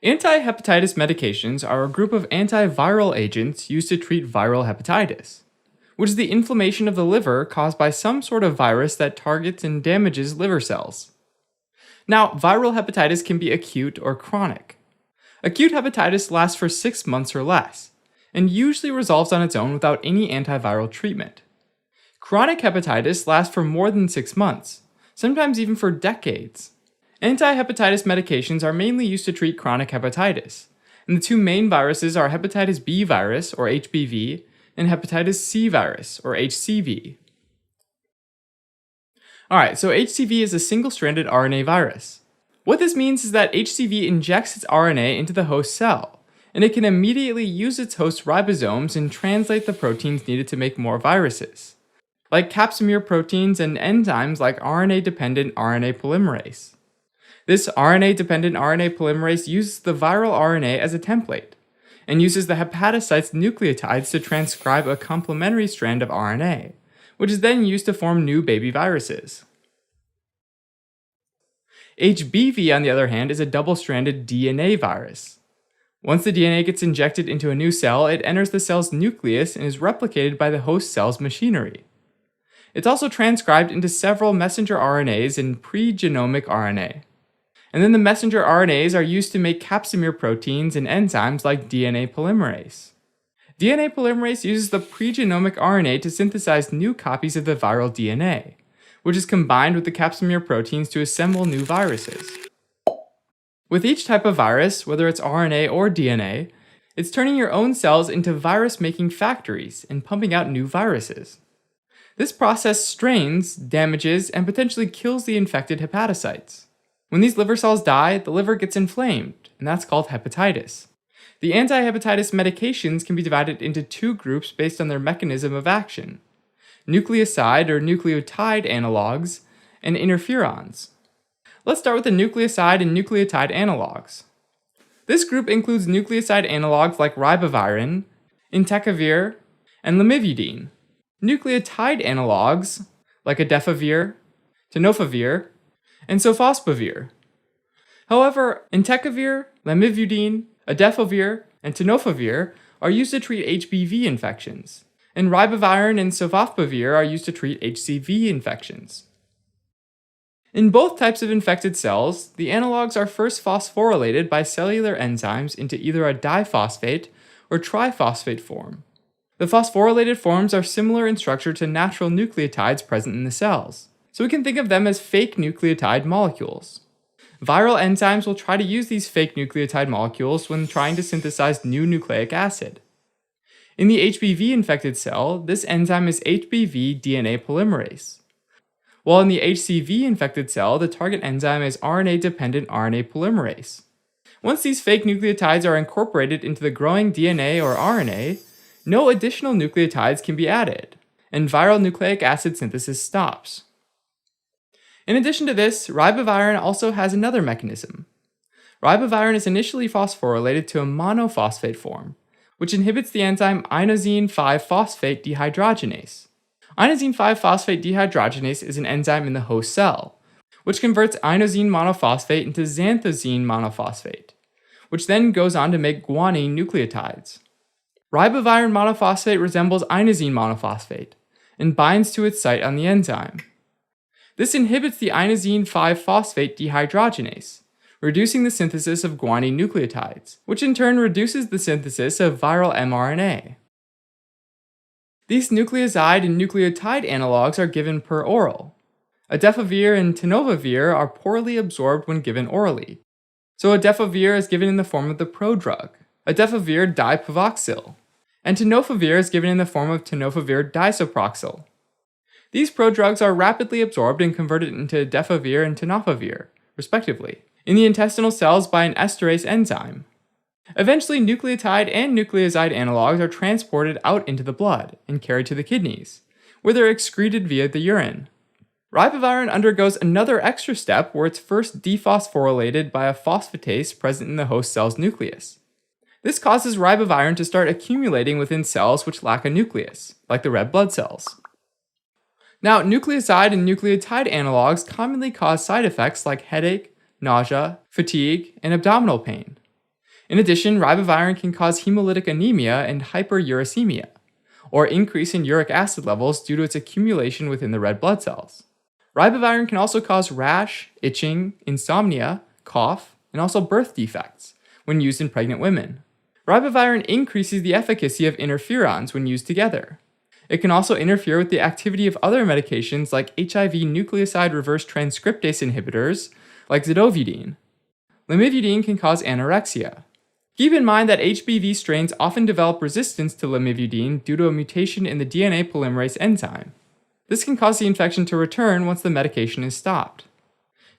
Anti-hepatitis medications are a group of antiviral agents used to treat viral hepatitis, which is the inflammation of the liver caused by some sort of virus that targets and damages liver cells. Now, viral hepatitis can be acute or chronic. Acute hepatitis lasts for 6 months or less, and usually resolves on its own without any antiviral treatment. Chronic hepatitis lasts for more than 6 months, sometimes even for decades. Anti-hepatitis medications are mainly used to treat chronic hepatitis, and the two main viruses are hepatitis B virus, or HBV, and hepatitis C virus, or HCV. Alright, so HCV is a single-stranded RNA virus. What this means is that HCV injects its RNA into the host cell, and it can immediately use its host ribosomes and translate the proteins needed to make more viruses, like capsamere proteins and enzymes like RNA-dependent RNA polymerase. This RNA-dependent RNA polymerase uses the viral RNA as a template, and uses the hepatocyte's nucleotides to transcribe a complementary strand of RNA, which is then used to form new baby viruses. HBV, on the other hand, is a double-stranded DNA virus. Once the DNA gets injected into a new cell, it enters the cell's nucleus and is replicated by the host cell's machinery. It's also transcribed into several messenger RNAs and pre-genomic RNA. And then the messenger RNAs are used to make capsamere proteins and enzymes like DNA polymerase. DNA polymerase uses the pre-genomic RNA to synthesize new copies of the viral DNA, which is combined with the capsamere proteins to assemble new viruses. With each type of virus, whether it's RNA or DNA, it's turning your own cells into virus-making factories and pumping out new viruses. This process strains, damages, and potentially kills the infected hepatocytes. When these liver cells die, the liver gets inflamed, and that's called hepatitis. The anti-hepatitis medications can be divided into two groups based on their mechanism of action: nucleoside or nucleotide analogs, and interferons. Let's start with the nucleoside and nucleotide analogs. This group includes nucleoside analogs like ribavirin, entecavir, and lamivudine. Nucleotide analogs like adefovir, tenofovir, and sofosbuvir. However, entecavir, lamivudine, adefovir, and tenofovir are used to treat HBV infections, and ribavirin and sofosbuvir are used to treat HCV infections. In both types of infected cells, the analogs are first phosphorylated by cellular enzymes into either a diphosphate or triphosphate form. The phosphorylated forms are similar in structure to natural nucleotides present in the cells, so we can think of them as fake nucleotide molecules. Viral enzymes will try to use these fake nucleotide molecules when trying to synthesize new nucleic acid. In the HBV infected cell, this enzyme is HBV DNA polymerase, while in the HCV infected cell, the target enzyme is RNA-dependent RNA polymerase. Once these fake nucleotides are incorporated into the growing DNA or RNA, no additional nucleotides can be added, and viral nucleic acid synthesis stops. In addition to this, ribavirin also has another mechanism. Ribavirin is initially phosphorylated to a monophosphate form, which inhibits the enzyme inosine 5-phosphate dehydrogenase. Inosine 5-phosphate dehydrogenase is an enzyme in the host cell, which converts inosine monophosphate into xanthosine monophosphate, which then goes on to make guanine nucleotides. Ribavirin monophosphate resembles inosine monophosphate and binds to its site on the enzyme. This inhibits the inosine 5-phosphate dehydrogenase, reducing the synthesis of guanine nucleotides, which in turn reduces the synthesis of viral mRNA. These nucleoside and nucleotide analogs are given per oral. Adefovir and tenofovir are poorly absorbed when given orally, so adefovir is given in the form of the prodrug, adefovir dipivoxyl, and tenofovir is given in the form of tenofovir disoproxil. These prodrugs are rapidly absorbed and converted into adefovir and tenofovir, respectively, in the intestinal cells by an esterase enzyme. Eventually, nucleotide and nucleoside analogs are transported out into the blood and carried to the kidneys, where they're excreted via the urine. Ribavirin undergoes another extra step where it's first dephosphorylated by a phosphatase present in the host cell's nucleus. This causes ribavirin to start accumulating within cells which lack a nucleus, like the red blood cells. Now, nucleoside and nucleotide analogs commonly cause side effects like headache, nausea, fatigue, and abdominal pain. In addition, ribavirin can cause hemolytic anemia and hyperuricemia, or increase in uric acid levels due to its accumulation within the red blood cells. Ribavirin can also cause rash, itching, insomnia, cough, and also birth defects when used in pregnant women. Ribavirin increases the efficacy of interferons when used together. It can also interfere with the activity of other medications like HIV nucleoside reverse transcriptase inhibitors like zidovudine. Lamivudine can cause anorexia. Keep in mind that HBV strains often develop resistance to lamivudine due to a mutation in the DNA polymerase enzyme. This can cause the infection to return once the medication is stopped.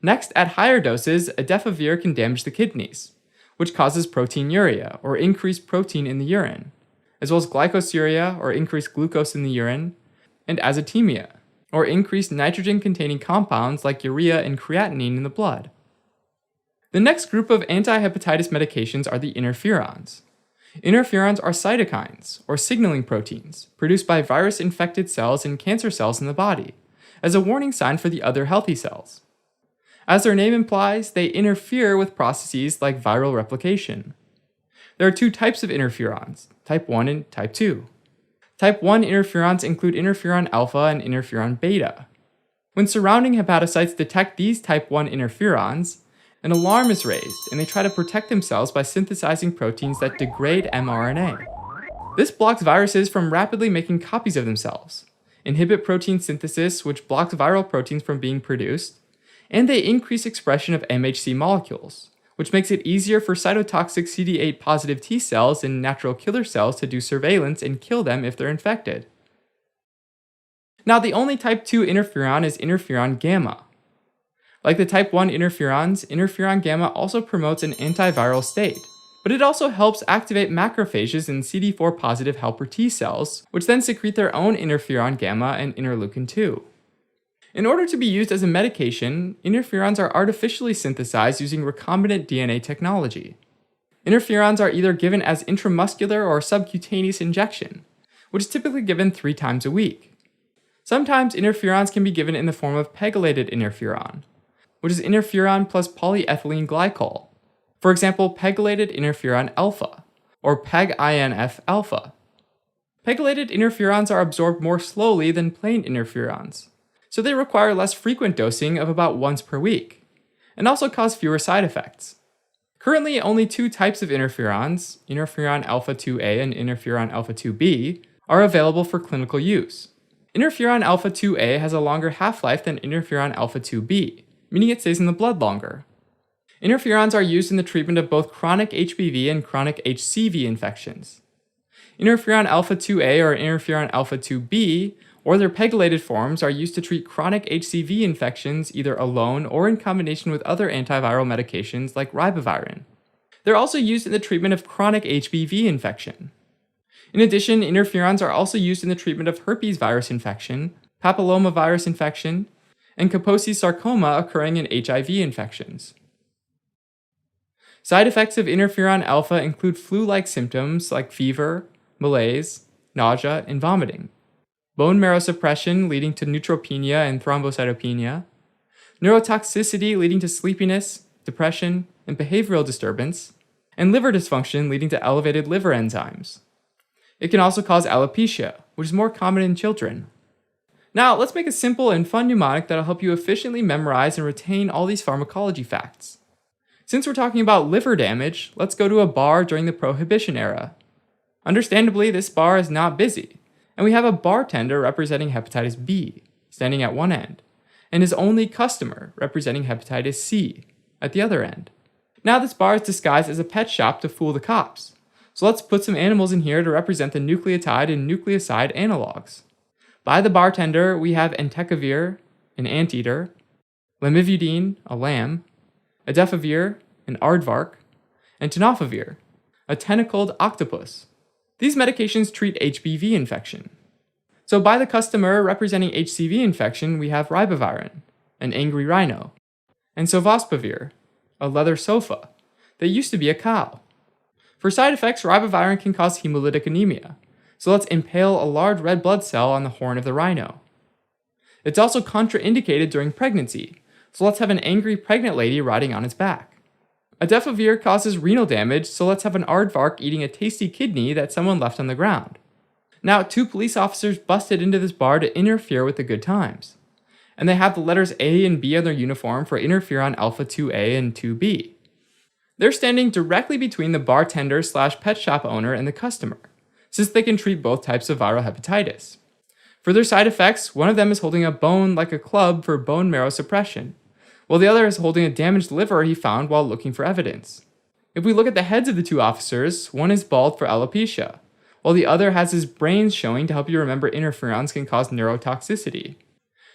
Next, at higher doses, adefovir can damage the kidneys, which causes proteinuria, or increased protein in the urine, as well as glycosuria, or increased glucose in the urine, and azotemia, or increased nitrogen-containing compounds like urea and creatinine in the blood. The next group of anti-hepatitis medications are the interferons. Interferons are cytokines, or signaling proteins, produced by virus-infected cells and cancer cells in the body, as a warning sign for the other healthy cells. As their name implies, they interfere with processes like viral replication. There are two types of interferons, type 1 and type 2. Type 1 interferons include interferon alpha and interferon beta. When surrounding hepatocytes detect these type 1 interferons, an alarm is raised, and they try to protect themselves by synthesizing proteins that degrade mRNA. This blocks viruses from rapidly making copies of themselves, inhibit protein synthesis, which blocks viral proteins from being produced, and they increase expression of MHC molecules, which makes it easier for cytotoxic CD8 positive T cells and natural killer cells to do surveillance and kill them if they're infected. Now, the only type 2 interferon is interferon gamma. Like the type 1 interferons, interferon gamma also promotes an antiviral state, but it also helps activate macrophages and CD4 positive helper T cells, which then secrete their own interferon gamma and interleukin 2. In order to be used as a medication, interferons are artificially synthesized using recombinant DNA technology. Interferons are either given as intramuscular or subcutaneous injection, which is typically given 3 times a week. Sometimes interferons can be given in the form of pegylated interferon, which is interferon plus polyethylene glycol. For example, pegylated interferon alpha, or PEG-INF alpha. Pegylated interferons are absorbed more slowly than plain interferons, so they require less frequent dosing of about once per week, and also cause fewer side effects. Currently, only 2 types of interferons, interferon alpha 2A and interferon alpha 2B, are available for clinical use. Interferon alpha 2A has a longer half-life than interferon alpha 2B, meaning it stays in the blood longer. Interferons are used in the treatment of both chronic HBV and chronic HCV infections. Interferon alpha 2A or interferon alpha 2B, or their pegylated forms, are used to treat chronic HCV infections either alone or in combination with other antiviral medications like ribavirin. They're also used in the treatment of chronic HBV infection. In addition, interferons are also used in the treatment of herpes virus infection, papillomavirus infection, and Kaposi sarcoma occurring in HIV infections. Side effects of interferon alpha include flu-like symptoms like fever, malaise, nausea, and vomiting, bone marrow suppression leading to neutropenia and thrombocytopenia, neurotoxicity leading to sleepiness, depression, and behavioral disturbance, and liver dysfunction leading to elevated liver enzymes. It can also cause alopecia, which is more common in children. Now, let's make a simple and fun mnemonic that'll help you efficiently memorize and retain all these pharmacology facts. Since we're talking about liver damage, let's go to a bar during the Prohibition era. Understandably, this bar is not busy, and we have a bartender representing hepatitis B, standing at one end, and his only customer, representing hepatitis C, at the other end. Now this bar is disguised as a pet shop to fool the cops, so let's put some animals in here to represent the nucleotide and nucleoside analogs. By the bartender, we have entecavir, an anteater, lamivudine, a lamb, adefovir, an aardvark, and tenofovir, a tentacled octopus. These medications treat HBV infection. So by the customer representing HCV infection, we have ribavirin, an angry rhino, and sofosbuvir, a leather sofa that used to be a cow. For side effects, ribavirin can cause hemolytic anemia, so let's impale a large red blood cell on the horn of the rhino. It's also contraindicated during pregnancy, so let's have an angry pregnant lady riding on its back. Adefovir causes renal damage, so let's have an aardvark eating a tasty kidney that someone left on the ground. Now, 2 police officers busted into this bar to interfere with the good times. And they have the letters A and B on their uniform for interferon alpha 2A and 2B. They're standing directly between the bartender / pet shop owner and the customer, since they can treat both types of viral hepatitis. For their side effects, one of them is holding a bone like a club for bone marrow suppression, while the other is holding a damaged liver he found while looking for evidence. If we look at the heads of the 2 officers, one is bald for alopecia, while the other has his brains showing to help you remember interferons can cause neurotoxicity.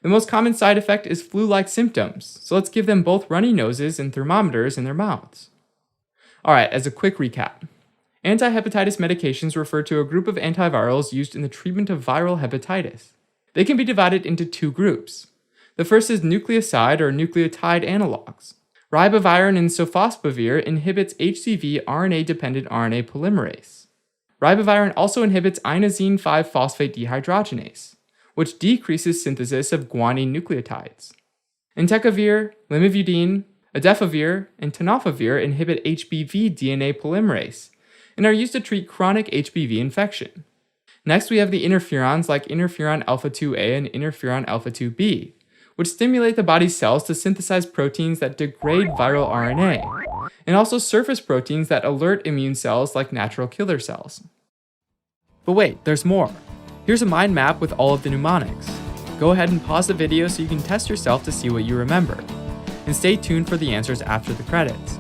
The most common side effect is flu-like symptoms, so let's give them both runny noses and thermometers in their mouths. Alright, as a quick recap. Anti-hepatitis medications refer to a group of antivirals used in the treatment of viral hepatitis. They can be divided into 2 groups. The first is nucleoside or nucleotide analogs. Ribavirin and sofosbuvir inhibits HCV RNA-dependent RNA polymerase. Ribavirin also inhibits inosine 5-phosphate dehydrogenase, which decreases synthesis of guanine nucleotides. Entecavir, limivudine, adefovir, and tenofovir inhibit HBV DNA polymerase and are used to treat chronic HBV infection. Next, we have the interferons like interferon alpha 2A and interferon alpha 2B, which stimulate the body's cells to synthesize proteins that degrade viral RNA, and also surface proteins that alert immune cells like natural killer cells. But wait, there's more. Here's a mind map with all of the mnemonics. Go ahead and pause the video so you can test yourself to see what you remember, and stay tuned for the answers after the credits.